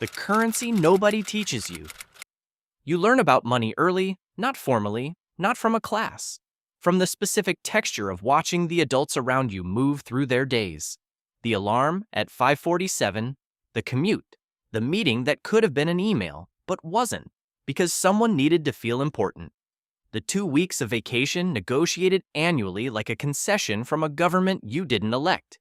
the currency nobody teaches you. You learn about money early, not formally, not from a class, from the specific texture of watching the adults around you move through their days. The alarm at 5:47, the commute, the meeting that could have been an email, but wasn't, because someone needed to feel important. The 2 weeks of vacation negotiated annually like a concession from a government you didn't elect.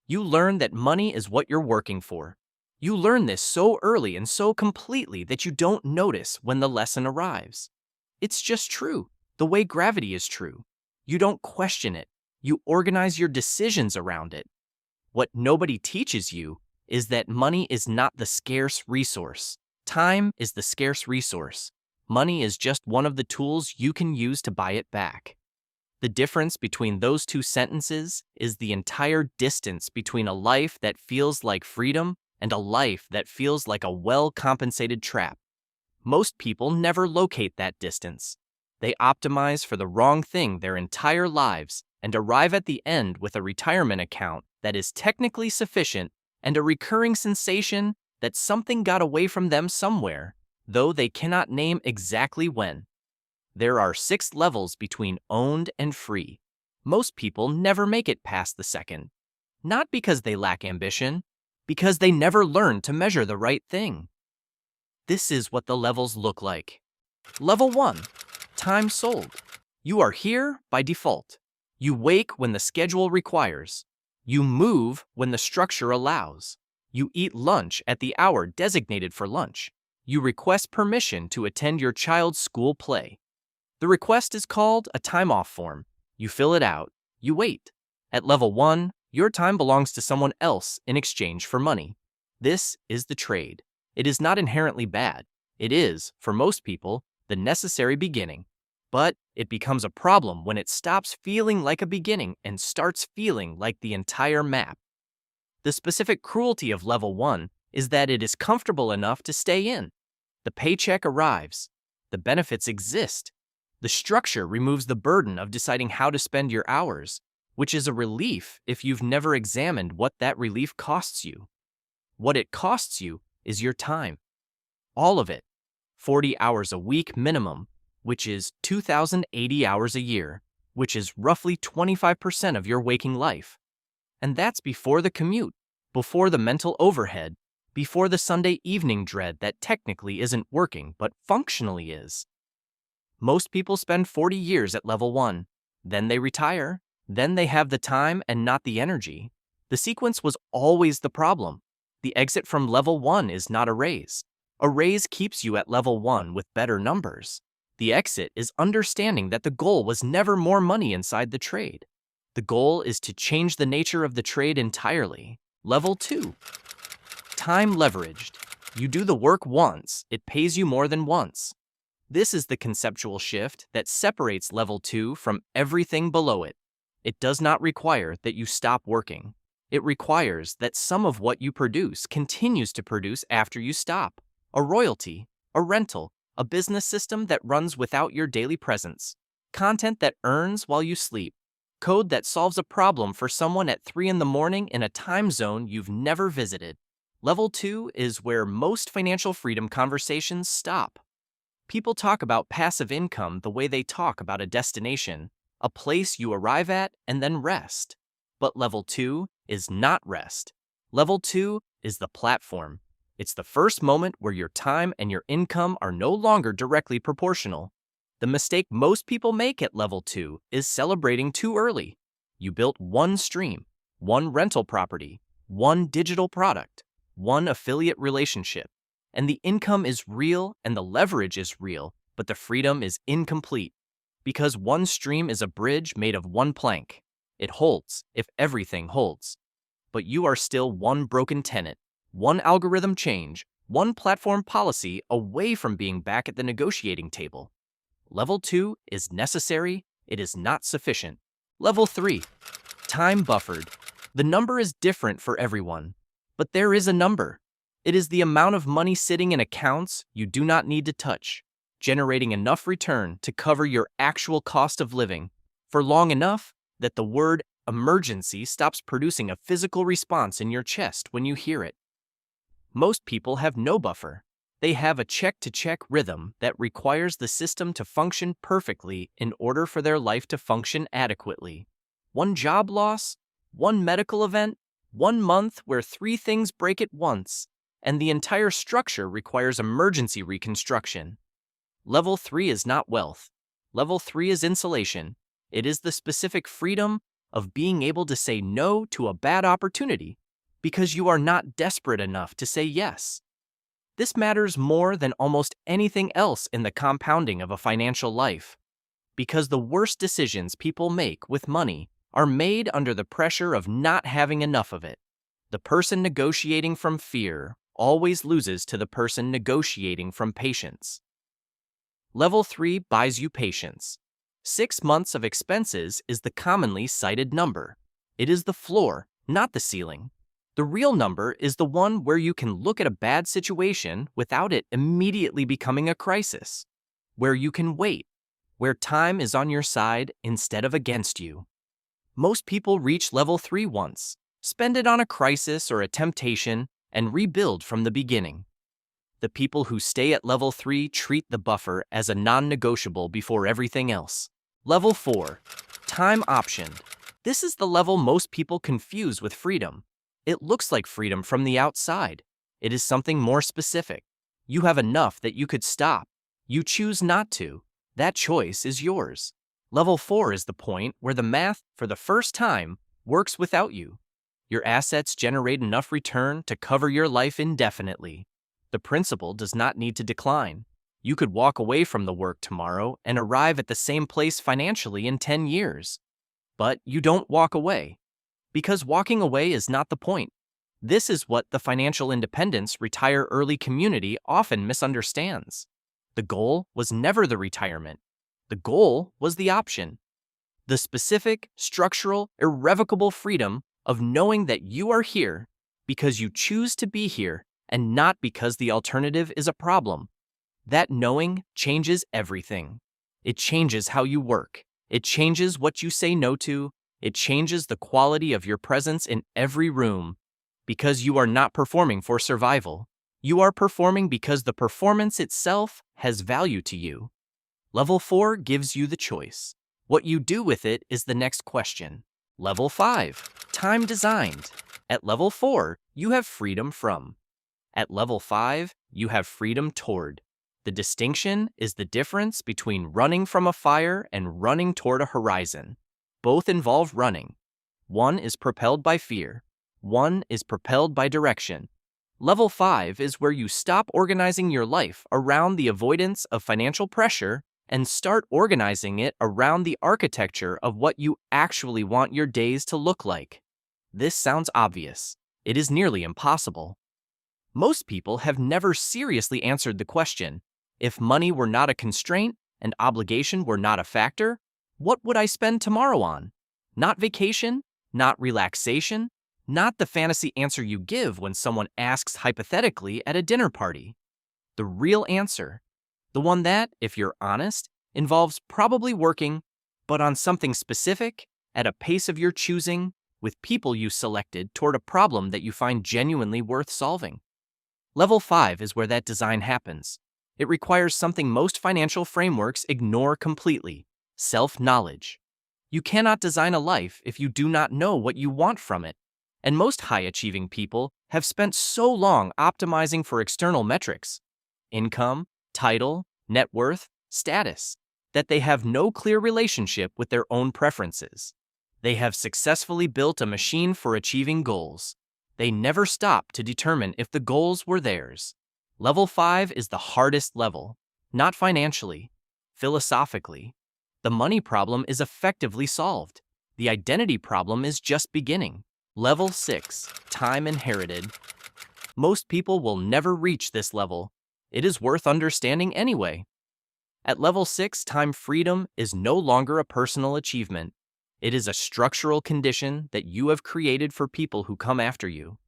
You learn that money is what you're working for. You learn this so early and so completely that you don't notice when the lesson arrives. It's just true, the way gravity is true. You don't question it. You organize your decisions around it. What nobody teaches you is that money is not the scarce resource. Time is the scarce resource. Money is just one of the tools you can use to buy it back. The difference between those two sentences is the entire distance between a life that feels like freedom and a life that feels like a well-compensated trap. Most people never locate that distance. They optimize for the wrong thing their entire lives and arrive at the end with a retirement account that is technically sufficient and a recurring sensation that something got away from them somewhere, though they cannot name exactly when. There are 6 levels between owned and free. Most people never make it past the second. Not because they lack ambition, because they never learn to measure the right thing. This is what the levels look like. Level 1, time sold. You are here by default. You wake when the schedule requires. You move when the structure allows. You eat lunch at the hour designated for lunch. You request permission to attend your child's school play. The request is called a time-off form. You fill it out. You wait. At level 1, your time belongs to someone else in exchange for money. This is the trade. It is not inherently bad. It is, for most people, the necessary beginning. But it becomes a problem when it stops feeling like a beginning and starts feeling like the entire map. The specific cruelty of level 1 is that it is comfortable enough to stay in. The paycheck arrives. The benefits exist. The structure removes the burden of deciding how to spend your hours, which is a relief if you've never examined what that relief costs you. What it costs you is your time. All of it. 40 hours a week minimum, which is 2,080 hours a year, which is roughly 25% of your waking life. And that's before the commute, before the mental overhead, before the Sunday evening dread that technically isn't working but functionally is. Most people spend 40 years at level 1. Then they retire. Then they have the time and not the energy. The sequence was always the problem. The exit from level 1 is not a raise. A raise keeps you at level 1 with better numbers. The exit is understanding that the goal was never more money inside the trade. The goal is to change the nature of the trade entirely. Level 2. Time leveraged. You do the work once, it pays you more than once. This is the conceptual shift that separates level 2 from everything below it. It does not require that you stop working. It requires that some of what you produce continues to produce after you stop. A royalty, a rental, a business system that runs without your daily presence. Content that earns while you sleep. Code that solves a problem for someone at 3 in the morning in a time zone you've never visited. Level 2 is where most financial freedom conversations stop. People talk about passive income the way they talk about a destination, a place you arrive at and then rest. But level 2 is not rest. Level 2 is the platform. It's the first moment where your time and your income are no longer directly proportional. The mistake most people make at level 2 is celebrating too early. You built one stream, one rental property, one digital product, one affiliate relationship, and the income is real and the leverage is real, but the freedom is incomplete. Because one stream is a bridge made of one plank. It holds if everything holds. But you are still one broken tenant, one algorithm change, one platform policy away from being back at the negotiating table. Level 2 is necessary, it is not sufficient. Level 3, time buffered. The number is different for everyone, but there is a number. It is the amount of money sitting in accounts you do not need to touch, generating enough return to cover your actual cost of living for long enough that the word emergency stops producing a physical response in your chest when you hear it. Most people have no buffer. They have a check-to-check rhythm that requires the system to function perfectly in order for their life to function adequately. One job loss, one medical event, 1 month where 3 things break at once, and the entire structure requires emergency reconstruction. Level 3 is not wealth. Level 3 is insulation. It is the specific freedom of being able to say no to a bad opportunity because you are not desperate enough to say yes. This matters more than almost anything else in the compounding of a financial life, because the worst decisions people make with money are made under the pressure of not having enough of it. The person negotiating from fear always loses to the person negotiating from patience. Level 3 buys you patience. 6 months of expenses is the commonly cited number. It is the floor, not the ceiling. The real number is the one where you can look at a bad situation without it immediately becoming a crisis, where you can wait, where time is on your side instead of against you. Most people reach level 3 once, spend it on a crisis or a temptation, and rebuild from the beginning. The people who stay at level 3 treat the buffer as a non-negotiable before everything else. Level 4, time optioned. This is the level most people confuse with freedom. It looks like freedom from the outside. It is something more specific. You have enough that you could stop. You choose not to. That choice is yours. Level 4 is the point where the math, for the first time, works without you. Your assets generate enough return to cover your life indefinitely. The principal does not need to decline. You could walk away from the work tomorrow and arrive at the same place financially in 10 years. But you don't walk away. Because walking away is not the point. This is what the financial independence retire early community often misunderstands. The goal was never the retirement. The goal was the option. The specific, structural, irrevocable freedom of knowing that you are here because you choose to be here and not because the alternative is a problem. That knowing changes everything. It changes how you work. It changes what you say no to. It changes the quality of your presence in every room, because you are not performing for survival. You are performing because the performance itself has value to you. Level 4 gives you the choice. What you do with it is the next question. Level 5, time designed. At level 4, you have freedom from. At level 5, you have freedom toward. The distinction is the difference between running from a fire and running toward a horizon. Both involve running. One is propelled by fear. One is propelled by direction. Level 5 is where you stop organizing your life around the avoidance of financial pressure and start organizing it around the architecture of what you actually want your days to look like. This sounds obvious. It is nearly impossible. Most people have never seriously answered the question, if money were not a constraint and obligation were not a factor, what would I spend tomorrow on? Not vacation, not relaxation, not the fantasy answer you give when someone asks hypothetically at a dinner party. The real answer, the one that, if you're honest, involves probably working, but on something specific, at a pace of your choosing, with people you selected toward a problem that you find genuinely worth solving. Level 5 is where that design happens. It requires something most financial frameworks ignore completely: self-knowledge. You cannot design a life if you do not know what you want from it. And most high-achieving people have spent so long optimizing for external metrics, income, title, net worth, status, that they have no clear relationship with their own preferences. They have successfully built a machine for achieving goals. They never stop to determine if the goals were theirs. Level 5 is the hardest level, not financially, philosophically. The money problem is effectively solved. The identity problem is just beginning. Level 6, time inherited. Most people will never reach this level. It is worth understanding anyway. At level 6, time freedom is no longer a personal achievement. It is a structural condition that you have created for people who come after you.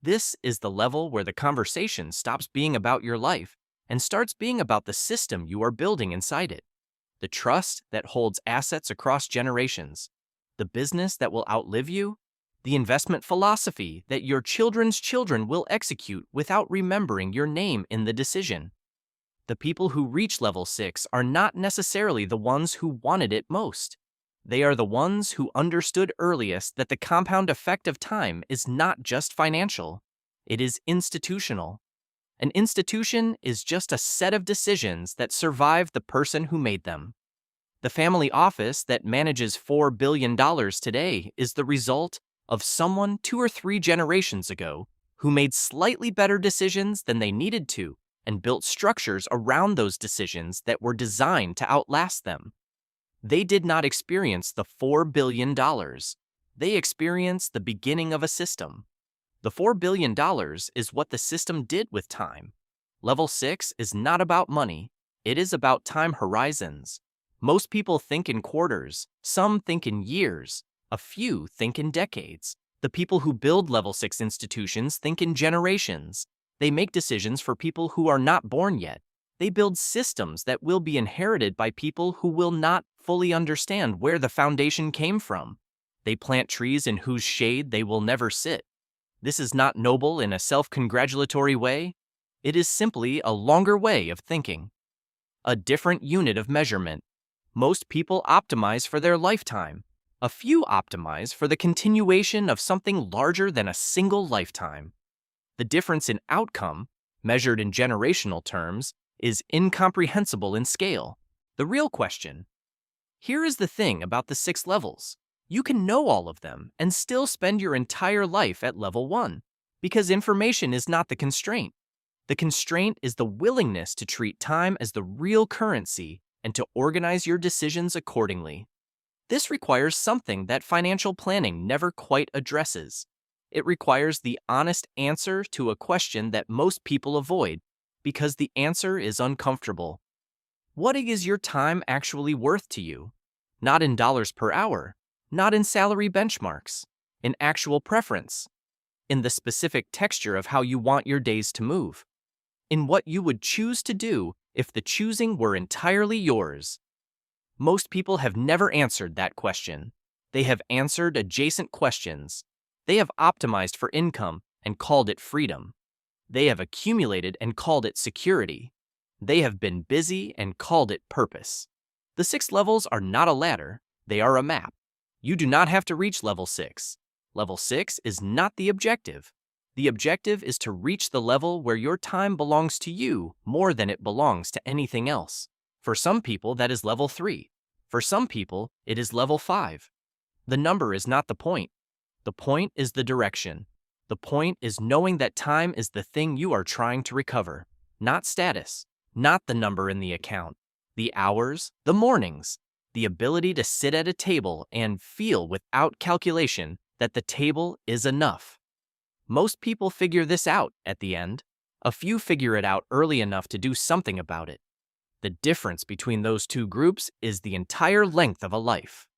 This is the level where the conversation stops being about your life and starts being about the system you are building inside it. The trust that holds assets across generations. The business that will outlive you. The investment philosophy that your children's children will execute without remembering your name in the decision. The people who reach level 6 are not necessarily the ones who wanted it most. They are the ones who understood earliest that the compound effect of time is not just financial, it is institutional. An institution is just a set of decisions that survive the person who made them. The family office that manages $4 billion today is the result of someone 2 or 3 generations ago who made slightly better decisions than they needed to and built structures around those decisions that were designed to outlast them. They did not experience the $4 billion. They experienced the beginning of a system. The $4 billion is what the system did with time. Level 6 is not about money. It is about time horizons. Most people think in quarters, some think in years, a few think in decades. The people who build level 6 institutions think in generations. They make decisions for people who are not born yet. They build systems that will be inherited by people who will not fully understand where the foundation came from. They plant trees in whose shade they will never sit. This is not noble in a self-congratulatory way. It is simply a longer way of thinking. A different unit of measurement. Most people optimize for their lifetime. A few optimize for the continuation of something larger than a single lifetime. The difference in outcome, measured in generational terms, is incomprehensible in scale. The real question. Here is the thing about the 6 levels. You can know all of them and still spend your entire life at level 1, because information is not the constraint. The constraint is the willingness to treat time as the real currency and to organize your decisions accordingly. This requires something that financial planning never quite addresses. It requires the honest answer to a question that most people avoid because the answer is uncomfortable. What is your time actually worth to you? Not in dollars per hour, not in salary benchmarks, in actual preference, in the specific texture of how you want your days to move, in what you would choose to do if the choosing were entirely yours. Most people have never answered that question. They have answered adjacent questions. They have optimized for income and called it freedom. They have accumulated and called it security. They have been busy and called it purpose. The 6 levels are not a ladder, they are a map. You do not have to reach level 6. Level 6 is not the objective. The objective is to reach the level where your time belongs to you more than it belongs to anything else. For some people, that is level 3. For some people, it is level 5. The number is not the point. The point is the direction. The point is knowing that time is the thing you are trying to recover, not status, not the number in the account, the hours, the mornings, the ability to sit at a table and feel without calculation that the table is enough. Most people figure this out at the end. A few figure it out early enough to do something about it. The difference between those two groups is the entire length of a life.